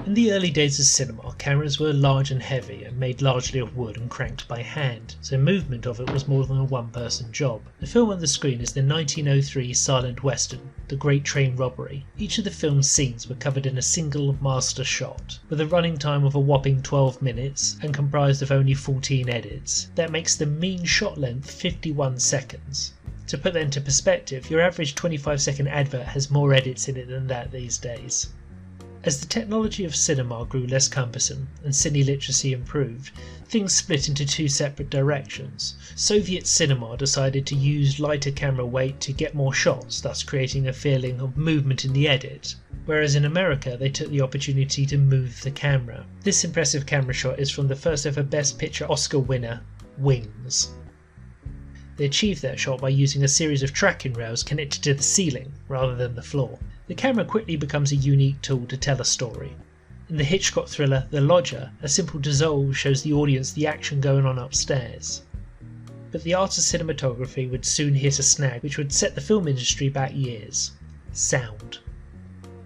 In the early days of cinema, cameras were large and heavy and made largely of wood and cranked by hand, so movement of it was more than a one-person job. The film on the screen is the 1903 silent western, The Great Train Robbery. Each of the film's scenes were covered in a single master shot, with a running time of a whopping 12 minutes and comprised of only 14 edits. That makes the mean shot length 51 seconds. To put that into perspective, your average 25-second advert has more edits in it than that these days. As the technology of cinema grew less cumbersome and cine literacy improved, things split into two separate directions. Soviet cinema decided to use lighter camera weight to get more shots, thus creating a feeling of movement in the edit, whereas in America they took the opportunity to move the camera. This impressive camera shot is from the first ever Best Picture Oscar winner, Wings. They achieved that shot by using a series of tracking rails connected to the ceiling rather than the floor. The camera quickly becomes a unique tool to tell a story. In the Hitchcock thriller The Lodger, a simple dissolve shows the audience the action going on upstairs. But the art of cinematography would soon hit a snag which would set the film industry back years: sound.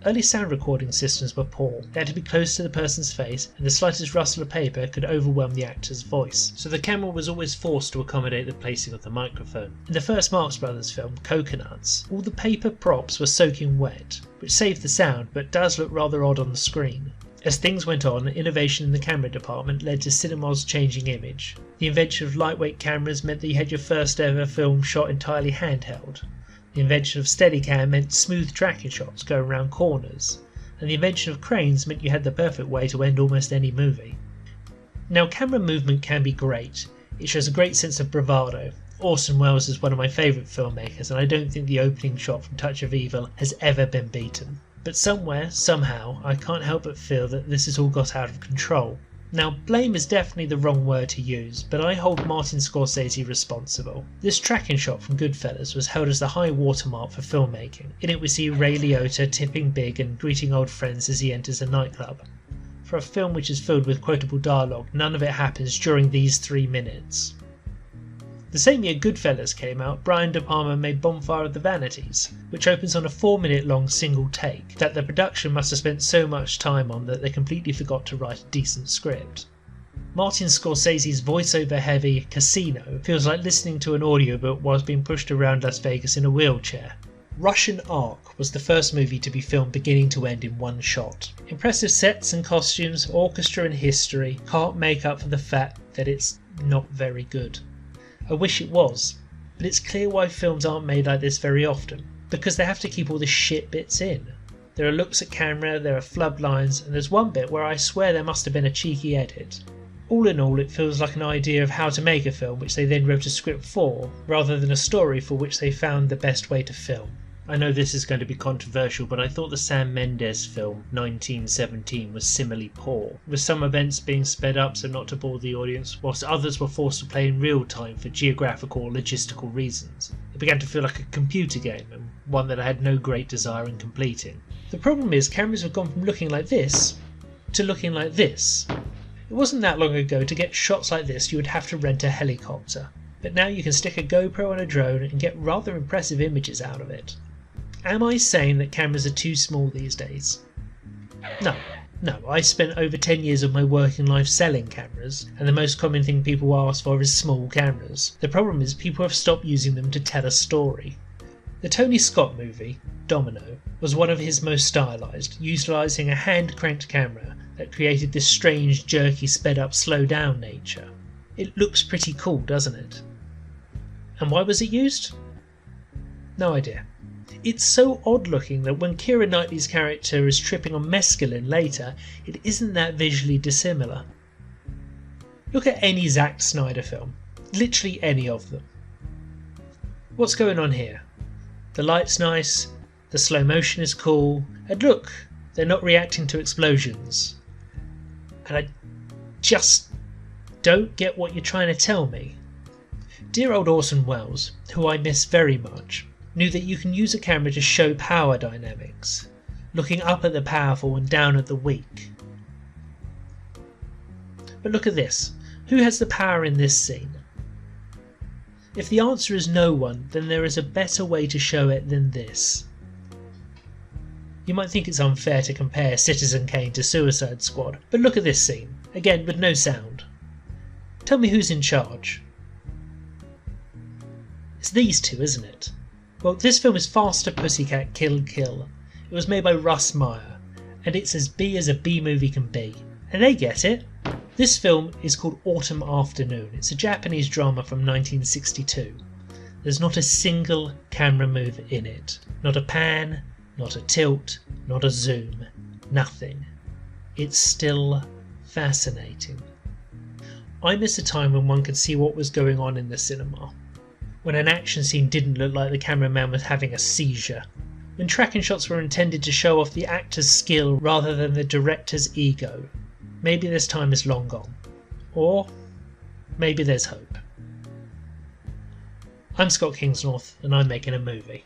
Early sound recording systems were poor. They had to be close to the person's face, and the slightest rustle of paper could overwhelm the actor's voice, so the camera was always forced to accommodate the placing of the microphone. In the first Marx Brothers film, Coconuts, all the paper props were soaking wet, which saved the sound but does look rather odd on the screen. As things went on, innovation in the camera department led to cinema's changing image. The invention of lightweight cameras meant that you had your first ever film shot entirely handheld. The invention of Steadicam meant smooth tracking shots going around corners, and the invention of cranes meant you had the perfect way to end almost any movie. Now, camera movement can be great. It shows a great sense of bravado. Orson Welles is one of my favourite filmmakers, and I don't think the opening shot from Touch of Evil has ever been beaten. But somewhere, somehow, I can't help but feel that this has all got out of control. Now, blame is definitely the wrong word to use, but I hold Martin Scorsese responsible. This tracking shot from Goodfellas was held as the high watermark for filmmaking. In it we see Ray Liotta tipping big and greeting old friends as he enters a nightclub. For a film which is filled with quotable dialogue, none of it happens during these 3 minutes. The same year Goodfellas came out, Brian De Palma made Bonfire of the Vanities, which opens on a 4-minute long single take that the production must have spent so much time on that they completely forgot to write a decent script. Martin Scorsese's voiceover heavy Casino feels like listening to an audiobook whilst being pushed around Las Vegas in a wheelchair. Russian Ark was the first movie to be filmed beginning to end in one shot. Impressive sets and costumes, orchestra and history can't make up for the fact that it's not very good. I wish it was, but it's clear why films aren't made like this very often, because they have to keep all the shit bits in. There are looks at camera, there are flub lines, and there's one bit where I swear there must have been a cheeky edit. All in all, it feels like an idea of how to make a film which they then wrote a script for, rather than a story for which they found the best way to film. I know this is going to be controversial, but I thought the Sam Mendes film 1917 was similarly poor, with some events being sped up so not to bore the audience, whilst others were forced to play in real time for geographical or logistical reasons. It began to feel like a computer game, and one that I had no great desire in completing. The problem is cameras have gone from looking like this to looking like this. It wasn't that long ago to get shots like this you would have to rent a helicopter, but now you can stick a GoPro on a drone and get rather impressive images out of it. Am I saying that cameras are too small these days? No, I spent over 10 years of my working life selling cameras, and the most common thing people ask for is small cameras. The problem is people have stopped using them to tell a story. The Tony Scott movie, Domino, was one of his most stylised, utilising a hand-cranked camera that created this strange, jerky, sped-up, slow-down nature. It looks pretty cool, doesn't it? And why was it used? No idea. It's so odd looking that when Keira Knightley's character is tripping on mescaline later, it isn't that visually dissimilar. Look at any Zack Snyder film, literally any of them. What's going on here? The light's nice, the slow motion is cool, and look, they're not reacting to explosions. And I just don't get what you're trying to tell me. Dear old Orson Welles, who I miss very much, knew that you can use a camera to show power dynamics, looking up at the powerful and down at the weak. But look at this. Who has the power in this scene? If the answer is no one, then there is a better way to show it than this. You might think it's unfair to compare Citizen Kane to Suicide Squad, but look at this scene, again with no sound. Tell me who's in charge. It's these two, isn't it? Well, this film is Faster Pussycat Kill Kill. It was made by Russ Meyer, and it's as B as a B movie can be. And they get it. This film is called Autumn Afternoon. It's a Japanese drama from 1962. There's not a single camera move in it. Not a pan, not a tilt, not a zoom. Nothing. It's still fascinating. I miss a time when one could see what was going on in the cinema. When an action scene didn't look like the cameraman was having a seizure. When tracking shots were intended to show off the actor's skill rather than the director's ego. Maybe this time is long gone. Or maybe there's hope. I'm Scott Kingsnorth and I'm making a movie.